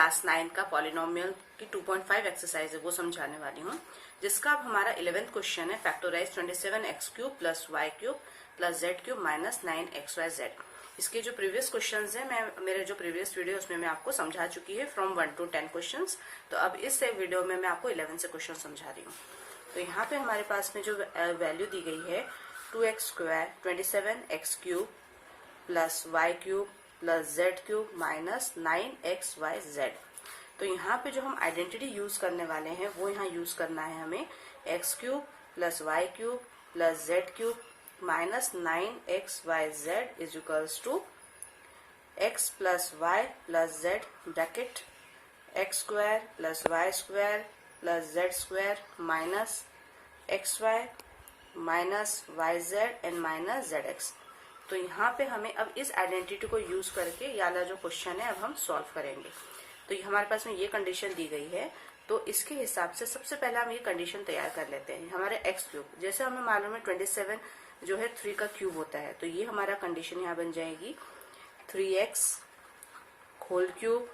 Class 9 का polynomial की 2.5 exercise है वो समझाने वाली हूँ, जिसका अब हमारा 11th क्वेश्चन है factorise 27x³ plus y³ plus z³ minus 9xyz। इसके जो प्रीवियस क्वेश्चंस हैं, मेरे जो प्रीवियस वीडियो उसमें मैं आपको समझा चुकी है फ्रॉम 1 to 10 क्वेश्चंस। तो अब इस वीडियो में मैं आपको 11 से क्वेश्चन समझा रही हूँ। तो यहाँ पे हमारे पास में जो वैल्यू दी गई है 2x² 27x³ plus y³ plus z³ minus 9xyz। तो यहाँ पे जो हम आइडेंटिटी यूज करने वाले हैं वो यहाँ यूज करना है हमें x³ plus y³ plus z³ minus 9xyz is equals to x plus y plus z bracket x² plus y² plus z² minus xy minus yz and minus zx। तो यहाँ पे हमें अब इस आइडेंटिटी को यूज करके ये वाला जो क्वेश्चन है अब हम सॉल्व करेंगे। तो ये हमारे पास में ये कंडीशन दी गई है, तो इसके हिसाब से सबसे पहले हम ये कंडीशन तैयार कर लेते हैं। हमारे x³ जैसे हमें मालूम है 27 जो है 3 का क्यूब होता है, तो ये हमारा कंडीशन यहाँ बन जाएगी 3x whole cube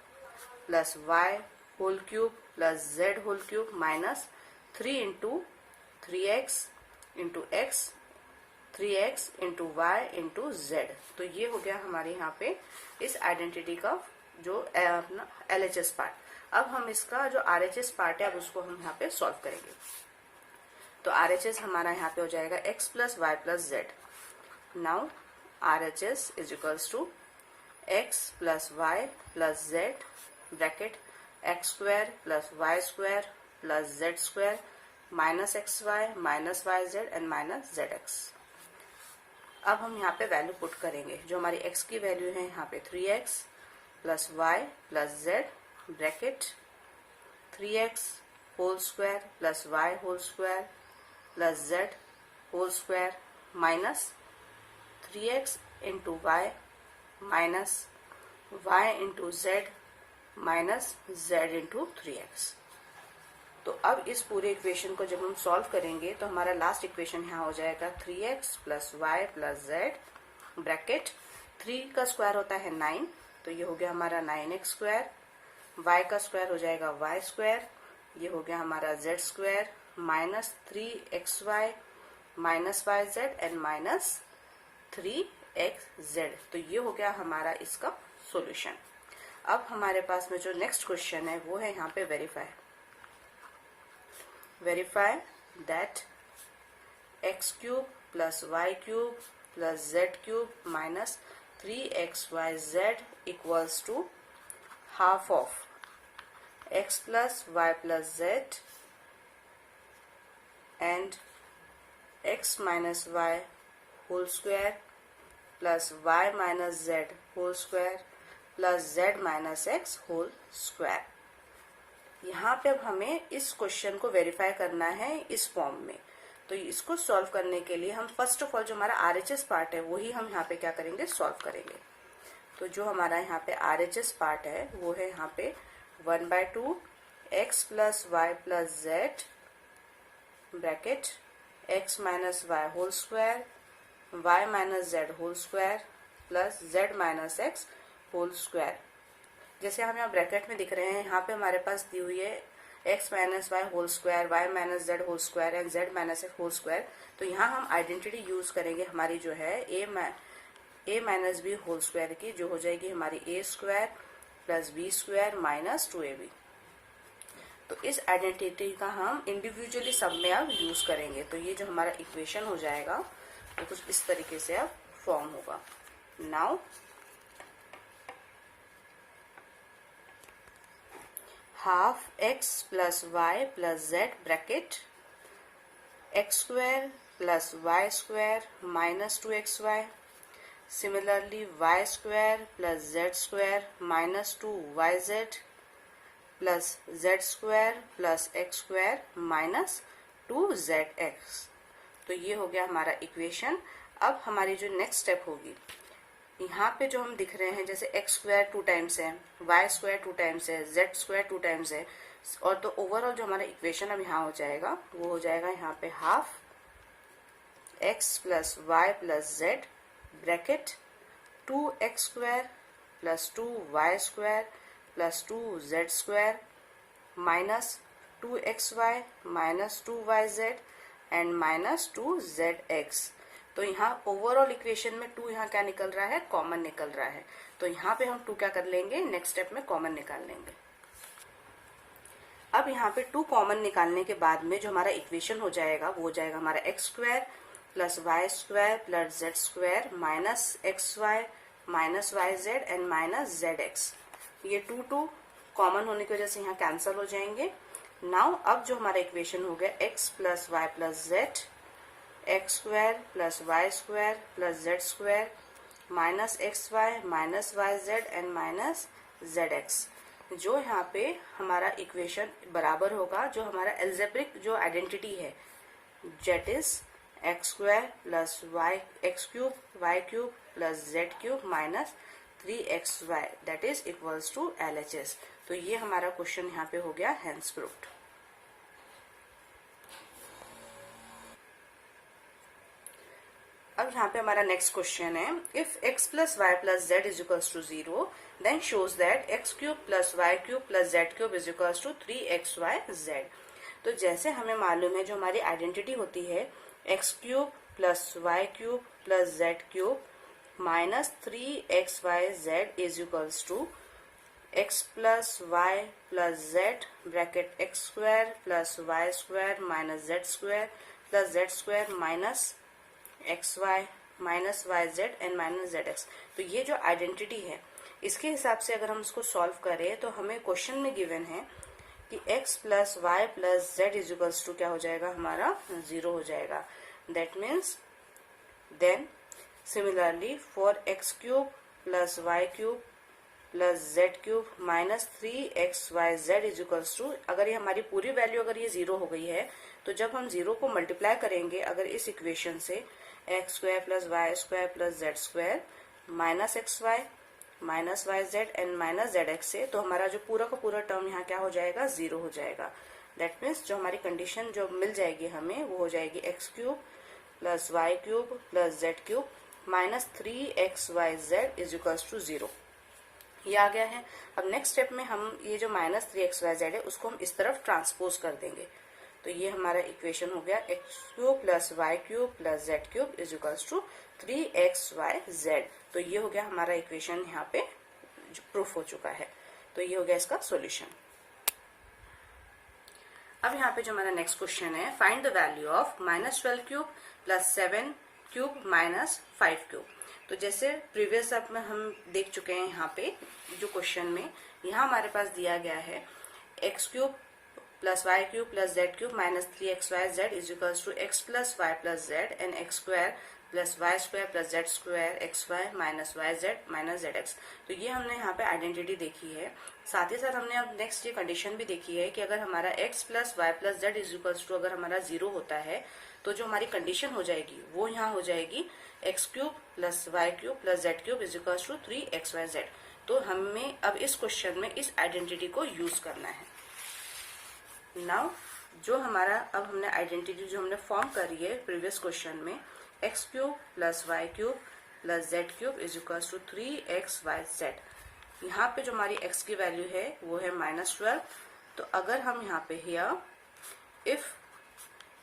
plus y whole cube plus z whole cube minus 3 into 3x into x 3x into y into z. तो ये हो गया हमारे यहाँ पे इस आइडेंटिटी का जो अपना LHS पार्ट। अब हम इसका जो RHS पार्ट है अब उसको हम यहाँ पे सॉल्व करेंगे। तो RHS हमारा यहाँ पे हो जाएगा x plus y plus z. Now RHS is equals to x plus y plus z bracket x² plus y² plus z² minus xy minus yz and minus zx। अब हम यहाँ पे वैल्यू पुट करेंगे। जो हमारी x की value है यहाँ पे 3x plus y plus z bracket 3x whole square plus y whole square plus z whole square minus 3x into y minus y into z minus z into 3x। तो अब इस पूरे equation को जब हम सॉल्व करेंगे तो हमारा लास्ट इक्वेशन यहाँ हो जाएगा 3x plus y plus z bracket 3 का स्क्वायर होता है 9, तो ये हो गया हमारा 9x², y का स्क्वायर हो जाएगा y², ये हो गया हमारा z² minus 3xy minus yz and minus 3xz। तो ये हो गया हमारा इसका सॉल्यूशन। अब हमारे पास में जो नेक्स्ट क्वेश्चन है वो है यहाँ पे verify that x³ plus y³ plus z³ minus 3xyz equals to half of x plus y plus z and x minus y whole square plus y minus z whole square plus z minus x whole square। यहाँ पे अब हमें इस question को verify करना है इस form में। तो इसको सॉल्व करने के लिए हम फर्स्ट ऑफ ऑल जो हमारा RHS पार्ट है वही हम यहाँ पे क्या करेंगे, सॉल्व करेंगे। तो जो हमारा यहाँ पे RHS पार्ट है वो है यहाँ पे 1/2 x plus y plus z bracket x minus y whole square y minus z whole square plus z minus x whole square. जैसे हम यहाँ ब्रैकेट में दिख रहे हैं, यहाँ पे हमारे पास दी हुई है x minus y whole square y minus z whole square and z minus x whole square. तो यहाँ हम आइडेंटिटी यूज करेंगे हमारी जो है a minus b whole square की, जो हो जाएगी हमारी a² plus b² minus 2ab। तो इस आइडेंटिटी का हम इंडिविजुअली सब में अब यूज करेंगे। तो ये जो हमारा इक्वेशन हो जाएगा वो कुछ इस तरीके से अब फॉर्म होगा। Now half x plus y plus z bracket x² plus y² minus 2xy, similarly y² plus z² minus 2yz plus z² plus x² minus 2zx। तो ये हो गया हमारा इक्वेशन। अब हमारी जो नेक्स्ट स्टेप होगी, यहाँ पे जो हम दिख रहे हैं जैसे x² 2 टाइम्स है, y² 2 टाइम्स है, z² 2 टाइम्स है, और तो ओवरऑल जो हमारा इक्वेशन अब यहाँ हो जाएगा वो हो जाएगा यहाँ पे half x plus y plus z bracket 2x² plus 2y² plus 2z² minus 2xy minus 2yz and minus 2zx। तो यहाँ ओवरऑल इक्वेशन में 2 यहाँ क्या निकल रहा है, कॉमन निकल रहा है। तो यहाँ पे हम 2 क्या कर लेंगे, नेक्स्ट स्टेप में कॉमन निकाल लेंगे। अब यहाँ पे 2 कॉमन निकालने के बाद में जो हमारा इक्वेशन हो जाएगा वो हो जाएगा हमारा x² plus y² plus z² minus xy minus yz and minus zx। ये 2 कॉमन होने की वजह से यहाँ कैंसिल हो जाएंगे। नाउ अब जो हमारा इक्वेशन हो गया x plus y plus z, x² plus y² plus z² minus xy minus yz and minus zx। जो यहाँ पे हमारा इक्वेशन बराबर होगा जो हमारा एल्जेब्रिक जो आइडेंटिटी है, जेट is x² plus x³ y³ plus z³ minus 3xy that is equals to LHS। तो ये हमारा क्वेश्चन यहाँ पे हो गया हेंस प्रूव्ड। अब यहाँ पे हमारा नेक्स्ट क्वेश्चन है, if x plus y plus z is equals to 0 then shows that x³ plus y³ plus z³ is equals to 3xyz। तो जैसे हमें मालूम है जो हमारी आइडेंटिटी होती है x³ plus y³ plus z³ minus 3xyz is equals to x plus y plus z bracket x² plus y² minus z² plus z² minus xy minus yz and minus zx। तो ये जो identity है इसके हिसाब से अगर हम इसको सॉल्व करें तो हमें क्वेश्चन में गिवन है कि x plus y plus z is equals to क्या हो जाएगा, हमारा 0 हो जाएगा। That means then similarly for x³ plus y³ plus z³ minus 3xyz is equals to, अगर ये हमारी पूरी वैल्यू अगर ये 0 हो गई है तो जब हम 0 को मल्टीप्लाई करेंगे अगर इस इक्वेशन से x² plus y² plus z² minus xy minus yz and minus zx से, तो हमारा जो पूरा का पूरा टर्म यहाँ क्या हो जाएगा, 0 हो जाएगा। दैट मीन्स जो हमारी कंडीशन जो मिल जाएगी हमें वो हो जाएगी x³ plus y³ plus z³ minus 3xyz is equals to 0। ये आ गया है। अब नेक्स्ट स्टेप में हम ये जो माइनस 3xyz है उसको हम इस तरफ ट्रांसपोज कर देंगे। तो ये हमारा इक्वेशन हो गया x³ plus y³ plus z³ is equals to 3xyz। तो ये हो गया हमारा इक्वेशन यहाँ पे प्रूफ हो चुका है। तो ये हो गया इसका सॉल्यूशन। अब यहाँ पे जो हमारा नेक्स्ट क्वेश्चन है, find the value of -12³ plus 7³ minus 5³। तो जैसे प्रीवियस अब में हम देख चुके हैं यहाँ पे जो क्वेश्चन में यहाँ हमारे पास दिया गया है x³ plus y³ plus z³ minus 3xyz is equals to x plus y plus z and x² plus y² plus z² xy minus yz minus zx। तो ये हमने यहाँ पे आइडेंटिटी देखी है। साथ ही साथ हमने अब नेक्स्ट ये कंडीशन भी देखी है कि अगर हमारा x plus y plus z is equals to अगर हमारा 0 होता है तो जो हमारी कंडीशन हो जाएगी वो यहाँ हो जाएगी x³ plus y³ plus z³ is equals to 3xyz। तो हमें अब इस क्वेश्चन में इस आइडेंटिटी को यूज करना है। नाउ जो हमारा अब हमने आइडेंटिटी जो हमने फॉर्म करी है प्रीवियस क्वेश्चन में x³ plus y³ plus z³ is equals to 3xyz। यहाँ पे जो हमारी x की वैल्यू है वो है -12। तो अगर हम यहाँ पे here if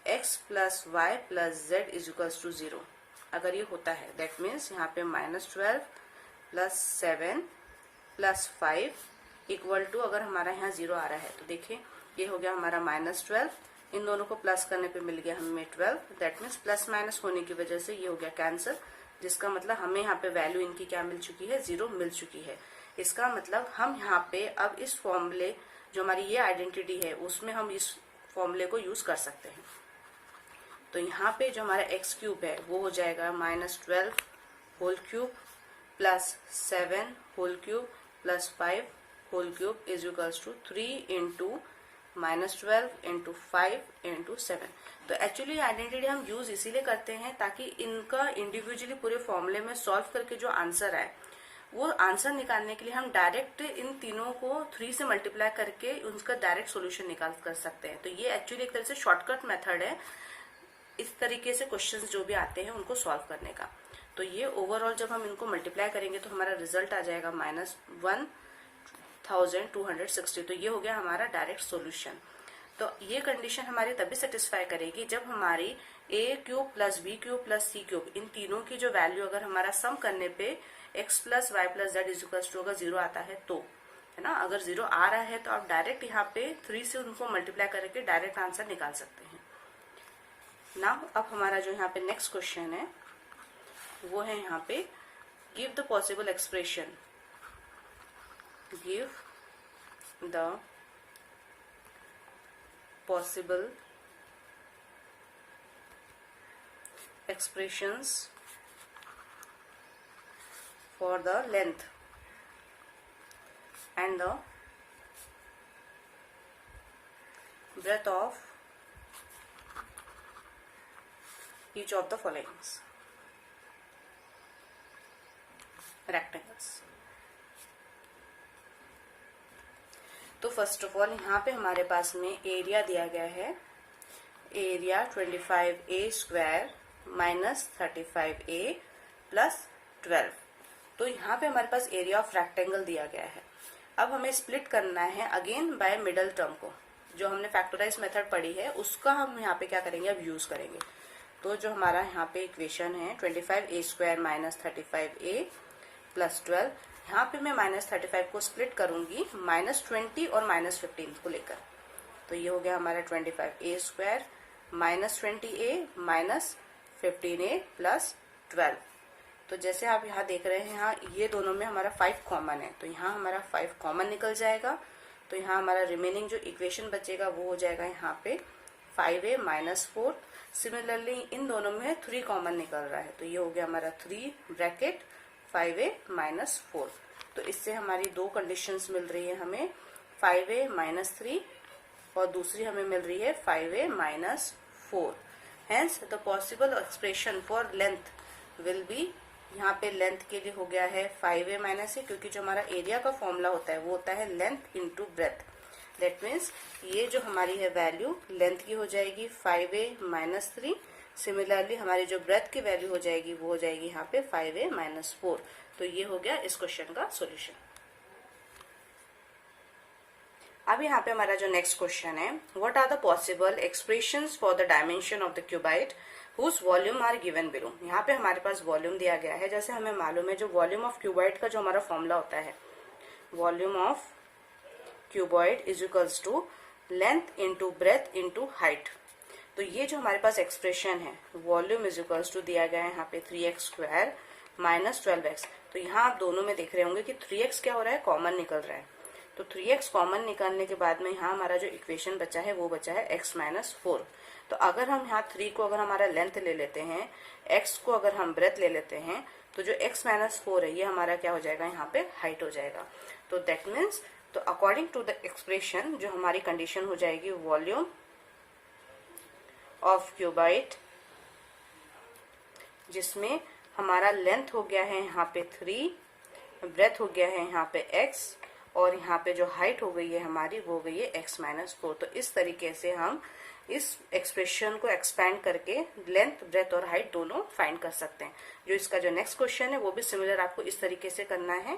x plus y plus z is equals to 0 अगर ये होता है दैट मीन्स यहाँ पे -12 प्लस 7 प्लस 5 इक्वल टू अगर हमारा यहाँ 0 आ रहा है तो देखिए ये हो गया हमारा -12, इन दोनों को प्लस करने पे मिल गया हमें 12। दैट मीन्स प्लस माइनस होने की वजह से ये हो गया कैंसिल, जिसका मतलब हमें यहाँ पे वैल्यू इनकी क्या मिल चुकी है, 0 मिल चुकी है। इसका मतलब हम यहाँ पे अब इस फॉर्मूले जो हमारी ये आइडेंटिटी है उसमें हम इस फॉर्मूले को यूज कर सकते हैं। तो यहाँ पे जो हमारा x³ है वो हो जाएगा -12 whole cube plus 7 whole cube plus 5 whole cube is equals to 3 into -12 into 5 into 7। तो एक्चुअली आइडेंटिटी हम यूज इसीलिए करते हैं ताकि इनका इंडिविजुअली पूरे फॉर्मूले में सॉल्व करके जो आंसर आए वो आंसर निकालने के लिए हम डायरेक्ट इन तीनों को 3 से मल्टीप्लाई करके उनका डायरेक्ट सॉल्यूशन निकाल कर सकते हैं। तो ये एक्चुअली एक तरह से शॉर्टकट मेथड है इस तरीके से क्वेश्चंस जो भी आते हैं उनको सॉल्व करने का। तो ये ओवरऑल जब हम इनको मल्टीप्लाई करेंगे तो हमारा रिजल्ट आ जाएगा -1 1260। तो ये हो गया हमारा डायरेक्ट सॉल्यूशन। तो ये कंडीशन हमारी तभी सेटिस्फाई करेगी जब हमारी a cube plus b cube plus c cube इन तीनों की जो वैल्यू अगर हमारा सम करने पे x plus y plus z is equal to अगर 0 आता है तो, है ना। अगर 0 आ रहा है तो आप डायरेक्ट यहाँ पे 3 से उनको मल्टीप्लाई करके डायरेक्ट आंसर निकाल सकते हैं। नाउ अब हमारा जो यहाँ पे नेक्स्ट क्वेश्चन है वो है यहाँ पे give the possible expression, give the possible expressions for the length and the breadth of each of the following rectangles। तो फर्स्ट ऑफ ऑल यहाँ पे हमारे पास में एरिया दिया गया है, area 25a square minus 35a plus 12। तो यहाँ पे हमारे पास एरिया ऑफ रेक्टेंगल दिया गया है। अब हमें स्प्लिट करना है अगेन बाय मिडल टर्म को, जो हमने फैक्टराइज मेथड पढ़ी है उसका हम यहाँ पे क्या करेंगे, अब यूज करेंगे। तो जो हमारा यहाँ पे इक्वेशन है 25a square minus 35a plus 12, यहाँ पे मैं -35 को स्प्लिट करूंगी -20 और -15 को लेकर। तो ये हो गया हमारा 25a square -20a minus 15a plus 12। तो जैसे आप यहाँ देख रहे हैं, यहाँ ये दोनों में हमारा 5 कॉमन है, तो यहाँ हमारा 5 कॉमन निकल जाएगा। तो यहाँ हमारा रिमेनिंग जो इक्वेशन बचेगा वो हो जाएगा यहाँ पे 5a माइनस 4। सिमिलरली इन दोनों में 3 कॉमन निकल रहा है, तो ये हो गया हमारा 3 ब्रैकेट 5a माइनस 4। तो इससे हमारी दो कंडीशंस मिल रही है हमें, 5a माइनस 3 और दूसरी हमें मिल रही है 5a minus 4। Hence the possible expression for length will be, यहाँ पे लेंथ के लिए हो गया है 5a माइनस a, क्योंकि जो हमारा एरिया का फॉर्मूला होता है वो होता है length into breath. That means ये जो हमारी है वैल्यू लेंथ की हो जाएगी 5a माइनस 3। सिमिलरली हमारी जो ब्रेथ की वैल्यू हो जाएगी वो हो जाएगी यहाँ पे 5a माइनस 4। तो ये हो गया इस क्वेश्चन का सॉल्यूशन। अब यहाँ पे हमारा जो नेक्स्ट क्वेश्चन है, what are the possible expressions for the dimension of the cuboid whose volume are given below. यहाँ पे हमारे पास वॉल्यूम दिया गया है। जैसे हमें मालूम है जो वॉल्यूम ऑफ क्यूबाइड का जो हमारा फॉर्मूला होता है, volume of cuboid is equals to length into breadth into height. तो ये जो हमारे पास एक्सप्रेशन है वॉल्यूम इज इक्वल्स टू दिया गया है यहाँ पे 3x स्क्वायर माइनस 12x। तो यहाँ आप दोनों में देख रहे होंगे कि 3x क्या हो रहा है, कॉमन निकल रहा है। तो 3x कॉमन निकालने के बाद में यहाँ हमारा जो इक्वेशन बचा है वो बचा है x माइनस 4। तो अगर हम यहाँ 3 को अगर हमारा लेंथ ले लेते हैं, x को अगर हम ब्रेथ ले लेते हैं, तो जो x माइनस 4 है ये हमारा क्या हो जाएगा, यहाँ पे हाइट हो जाएगा। तो दैट मीन्स, तो अकॉर्डिंग टू द एक्सप्रेशन जो हमारी कंडीशन हो जाएगी वॉल्यूम ऑफ क्यूबाइड, जिसमें हमारा लेंथ हो गया है यहाँ पे 3, ब्रेथ हो गया है यहाँ पे x, और यहाँ पे जो हाइट हो गई है हमारी वो हो गई है x माइनस 4। तो इस तरीके से हम इस एक्सप्रेशन को एक्सपैंड करके लेंथ, ब्रेथ और हाइट दोनों फाइंड कर सकते हैं। जो इसका जो नेक्स्ट क्वेश्चन है वो भी सिमिलर आपको इस तरीके से करना है,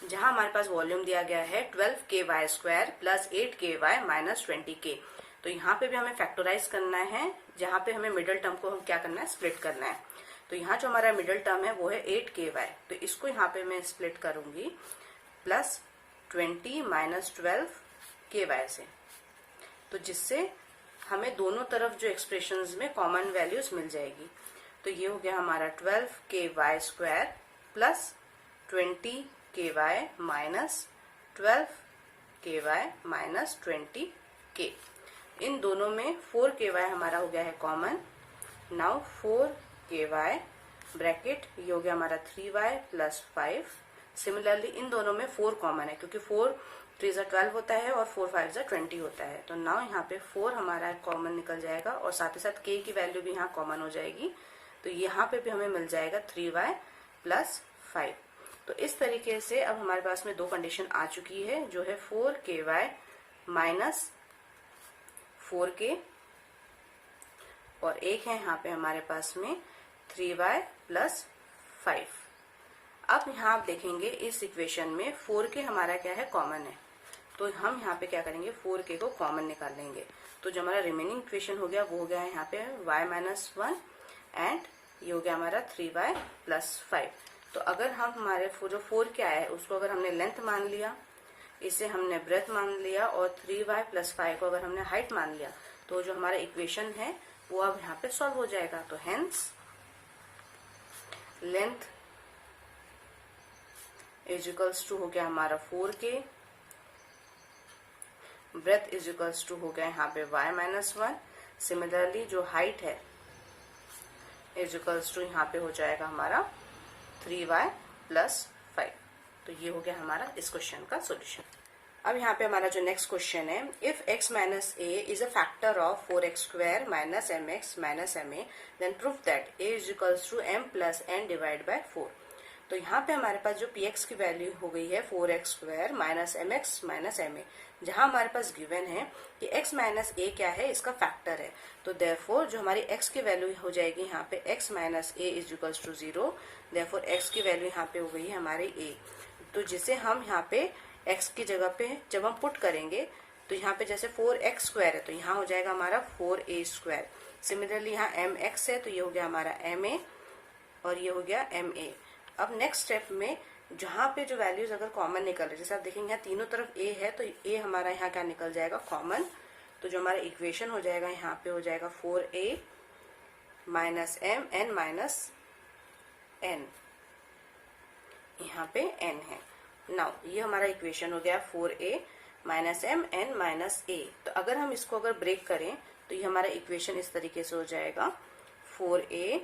जहां हमारे पास वॉल्यूम दिया गया है 12ky square plus 8ky minus 20k। तो यहाँ पे भी हमें फैक्टराइज करना है, जहाँ पे हमें मिडिल टर्म को हम क्या करना है, स्प्लिट करना है। तो यहाँ जो हमारा मिडिल टर्म है वो है 8ky, तो इसको यहाँ पे मैं स्प्लिट करूंगी प्लस 20 माइनस 12ky से, तो जिससे हमें दोनों तरफ जो एक्सप्रेशंस में कॉमन वैल्यूज मिल जाएगी। तो ये हो गया हमारा 12ky square plus 20ky minus 12ky minus 20k। इन दोनों में 4ky हमारा हो गया है कॉमन। नाउ 4ky ब्रैकेट, ये हो गया हमारा 3y प्लस 5। सिमिलरली इन दोनों में 4 कॉमन है, क्योंकि 4 3 जा 12 होता है और 4 5 जा 20 होता है। तो नाउ यहाँ पे 4 हमारा कॉमन निकल जाएगा और साथ ही साथ k की वैल्यू भी यहाँ कॉमन हो जाएगी। तो यहाँ पे भी हमें मिल जाएगा 3y प्लस 5। तो इस तरीके से अब हमारे पास में दो कंडीशन आ चुकी है, जो है 4ky माइनस 4k, और एक है यहाँ पे हमारे पास में 3y प्लस 5। अब यहाँ आप देखेंगे इस इक्वेशन में 4k हमारा क्या है, कॉमन है, तो हम यहाँ पे क्या करेंगे, 4k को कॉमन निकाल लेंगे। तो जो हमारा रिमेनिंग इक्वेशन हो गया वो हो गया है यहाँ पे y-1 एंड ये हो गया हमारा 3y + 5। तो अगर हम हमारे जो 4k आया है उसको अगर हमने लेंथ मान लिया, इसे हमने ब्रेथ मान लिया, और 3y + 5 को अगर हमने हाइट मान लिया, तो जो हमारा इक्वेशन है वो अब यहाँ पे सॉल्व हो जाएगा। तो hence length is equals to हो गया हमारा 4k, breath is equals to हो गया यहाँ पे y-1। सिमिलरली जो हाइट है इज इक्वल्स टू यहाँ पे हो जाएगा हमारा 3y + 5। तो ये हो गया हमारा इस क्वेश्चन का सॉल्यूशन। अब यहाँ पे हमारा जो नेक्स्ट क्वेश्चन है, if x - a is a factor of 4x² - mx - ma, then proof that a is equals to m + n divide by 4। तो यहाँ पे हमारे पास जो px की वैल्यू हो गई है 4x² - mx - ma, जहां हमारे पास गिवन है कि x - a क्या है, इसका फैक्टर है। तो देयरफॉर जो हमारी x की वैल्यू हो जाएगी यहाँ पे x - a is equals to 0, therefore x की वैल्यू यहाँ पे हो गई है हमारी a। तो जिसे हम यहाँ पे x की जगह पे जब हम पुट करेंगे तो यहाँ पे जैसे 4x² है तो यहाँ हो जाएगा हमारा 4a²। सिमिलरली यहाँ mx है तो ये हो गया हमारा ma और ये हो गया ma। अब नेक्स्ट स्टेप में जहां पे जो वैल्यूज अगर कॉमन निकल रहे, जैसे आप देखेंगे यहाँ तीनों तरफ a है तो a हमारा यहाँ क्या निकल जाएगा, कॉमन। तो जो हमारा इक्वेशन हो जाएगा यहाँ पे हो जाएगा 4a - mn - n, यहाँ पे n है। नाउ ये हमारा इक्वेशन हो गया 4a - mn - a। तो अगर हम इसको अगर ब्रेक करें तो ये हमारा इक्वेशन इस तरीके से हो जाएगा 4a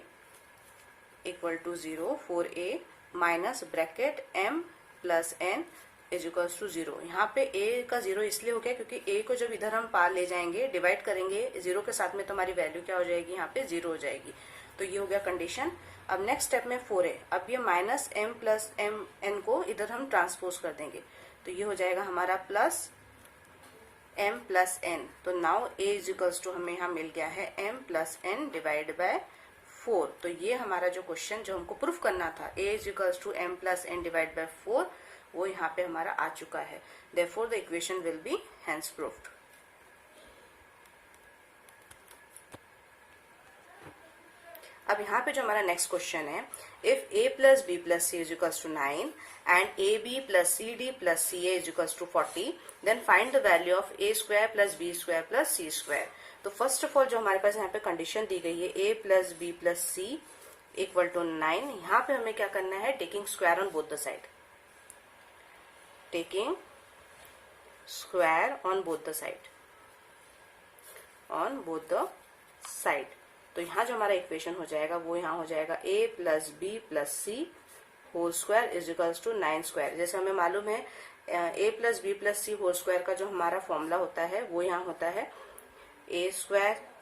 = 0, 4a minus bracket m + n is equals to 0। यहाँ पे a का 0 इसलिए हो गया क्योंकि a को जब इधर हम पार ले जाएंगे, डिवाइड करेंगे 0 के साथ में, तो हमारी वैल्यू क्या हो जाएगी, यहाँ पे 0 हो जाएगी। तो ये हो गया कंडीशन। अब नेक्स्ट स्टेप में 4 है, अब ये माइनस m + mn को इधर हम ट्रांसपोज कर देंगे, तो ये हो जाएगा हमारा प्लस m + n। तो now a is equals to हमें यहाँ मिल गया है m + n डिवाइड बाय 4। तो ये हमारा जो क्वेश्चन जो हमको प्रूफ करना था a is equals to m + n divide by 4, वो यहाँ पे हमारा आ चुका है। Therefore the equation will be hence proofed. अब यहाँ पे जो हमारा नेक्स्ट क्वेश्चन है, if a + b + c is equals to 9 and ab + cd + ca is equals to 40, then find the value of a² + b² + c²। तो first of all जो हमारे पास यहाँ पे कंडीशन दी गई है a + b + c = 9, यहाँ पे हमें क्या करना है, taking square on both the side, taking square on both the side, on both the side. तो यहाँ जो हमारा इक्वेशन हो जाएगा वो यहाँ हो जाएगा a + b + c whole square is equals to 9²। जैसे हमें मालूम है a + b + c whole square का जो हमारा फॉर्मूला होता है वो यहाँ होता है a²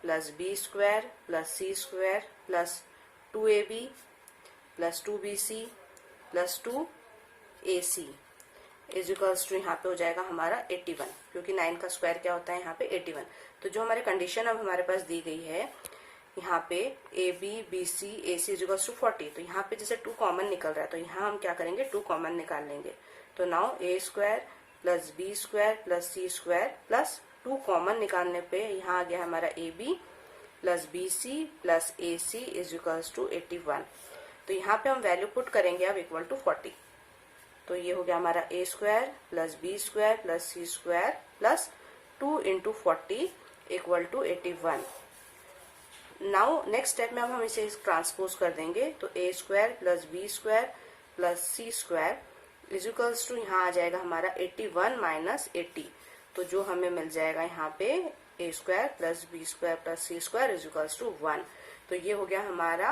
+ b² + c² + 2ab + 2bc + 2ac is equals to यहाँ पे हो जाएगा हमारा 81, क्योंकि 9 का स्क्वायर क्या होता है यहाँ पे 81। तो जो हमारी कंडीशन अब हमारे पास दी गई है यहाँ पे AB, BC, AC is equals to 40, तो यहाँ पे जैसे 2 कॉमन निकल रहा है तो यहाँ हम क्या करेंगे, 2 कॉमन निकाल लेंगे। तो now a² + b² + c² + 2 common निकालने पे यहाँ आ गया हमारा AB + BC + AC is equals to 81। तो यहाँ पे हम वैल्यू पुट करेंगे अब इक्वल टू 40। तो ये हो गया हमारा a² + b² + c² + 2 × 40 = 81। Now next step में अब हम इसे ट्रांसपोज कर देंगे, तो a² + b² + c² is equals to यहाँ आ जाएगा हमारा 81 - 80। तो जो हमें मिल जाएगा यहाँ पे a² + b² + c² is equals to 1। तो ये हो गया हमारा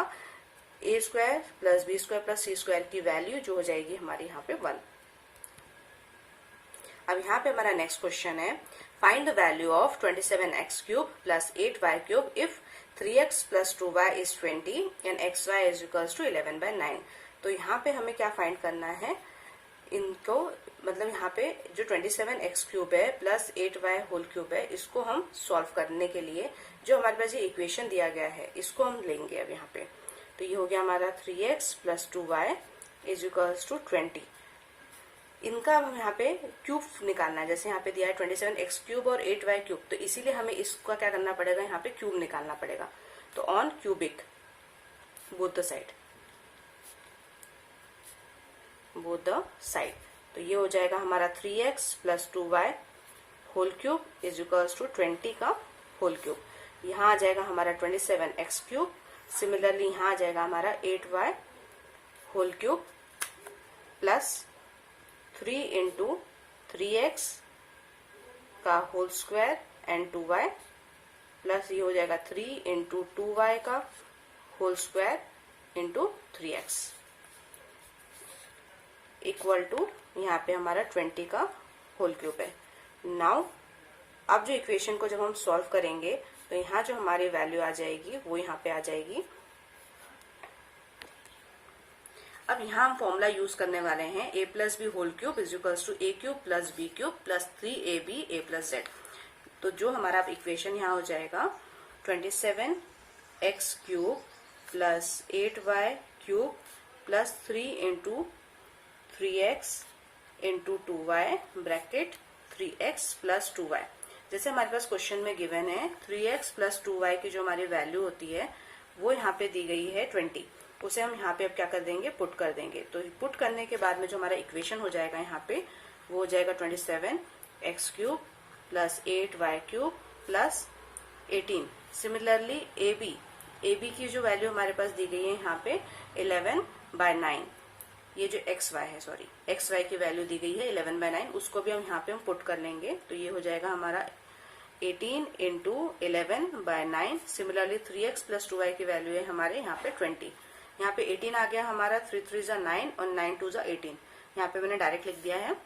a² + b² + c² की वैल्यू जो हो जाएगी हमारी यहाँ पे 1। अब यहाँ पे हमारा नेक्स्ट क्वेश्चन है, find the value of 27x³ + 8y³ if 3x + 2y is 20 and xy is equals to 11/9। तो यहाँ पे हमें क्या फाइंड करना है, इनको मतलब यहाँ पे जो 27x³ है प्लस 8y³ है, इसको हम सॉल्व करने के लिए जो हमारे पास ये इक्वेशन दिया गया है इसको हम लेंगे अब यहाँ पे। तो ये हो गया हमारा 3x + 2y is equals to 20। इनका हम यहाँ पे क्यूब निकालना है, जैसे यहाँ पे दिया है 27x क्यूब और 8y क्यूब, तो इसीलिए हमें इसका क्या करना पड़ेगा, यहाँ पे क्यूब निकालना पड़ेगा। तो on cubic both the side, तो ये हो जाएगा हमारा 3x plus 2y whole cube is equals to 20 का होल क्यूब। यहाँ आ जाएगा हमारा 27x क्यूब, सिमिलरली यहाँ आ जाएगा हमारा 8y whole cube plus 3 into 3x का whole square and 2y plus ये हो जाएगा 3 इंटू 2y का whole square into 3x equal to यहाँ पे हमारा 20 का होल क्यूब है। नाउ अब जो इक्वेशन को जब हम सॉल्व करेंगे तो यहाँ जो हमारी वैल्यू आ जाएगी वो यहाँ पे आ जाएगी। अब यहाँ हम फॉर्मूला यूज करने वाले हैं a plus b whole cube is equals to a cube plus b cube plus 3ab a plus z। तो जो हमारा इक्वेशन यहाँ हो जाएगा 27x cube plus 8y cube plus 3 into 3x into 2y bracket 3x plus 2y। जैसे हमारे पास question में given है 3x प्लस 2y की जो हमारी वैल्यू होती है वो यहाँ पे दी गई है 20, उसे हम यहाँ पे अब क्या कर देंगे, पुट कर देंगे। तो पुट करने के बाद में जो हमारा इक्वेशन हो जाएगा यहाँ पे वो हो जाएगा 27x cube plus 8y cube plus 18। Similarly ab की जो वैल्यू हमारे पास दी गई है यहाँ पे 11/9, ये जो xy है, सॉरी xy की वैल्यू दी गई है 11/9, उसको भी हम यहाँ पे हम पुट कर लेंगे। तो ये हो जाएगा हमारा 18 into 11/9। Similarly 3x plus 2y की वैल्यू है हमारे यहाँ पे 20। यहाँ पे 18 आ गया हमारा, 3 3 जा 9 और 9 2 जा 18, यहाँ पे मैंने डायरेक्ट लिख दिया है।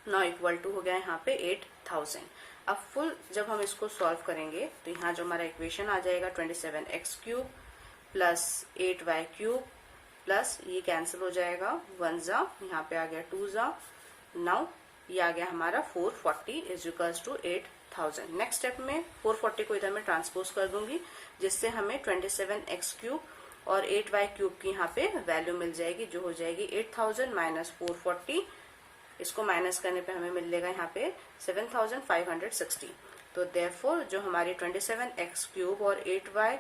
नाउ इक्वल टू हो गया यहाँ पे 8000। अब फुल जब हम इसको सॉल्व करेंगे तो यहाँ जो हमारा इक्वेशन आ जाएगा 27x cube plus 8y cube plus ये कैंसिल हो जाएगा, 1 जा, यहाँ पे आ गया 2 जा। नाउ ये आ गया हमारा 440 is equals to 8000। Next step में 440 को इधर मैं ट्रांसपोज कर दूंगी, जिससे हमें 27x क्यूब और 8y क्यूब की यहाँ पे वैल्यू मिल जाएगी, जो हो जाएगी 8000 माइनस 440। इसको माइनस करने पे हमें मिलेगा यहाँ पे 7560। तो देयरफॉर जो हमारी 27x क्यूब और 8y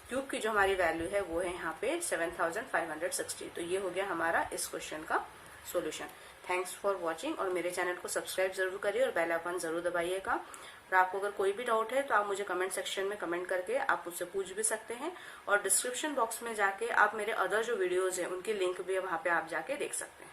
क्यूब की जो हमारी वैल्यू है वो है यहाँ पे 7560। तो ये हो गया हमारा इस क्वेश्चन का सॉल्यूशन। थैंक्स फॉर वॉचिंग, और मेरे चैनल को सब्सक्राइब जरूर करिए और बेल आइकन जरूर दबाइएगा। और आपको अगर कोई भी डाउट है तो आप मुझे कमेंट सेक्शन में कमेंट करके आप मुझसे पूछ भी सकते हैं, और डिस्क्रिप्शन बॉक्स में जाके आप मेरे अदर जो वीडियोज हैं उनकी लिंक भी वहाँ पे आप जाके देख सकते हैं।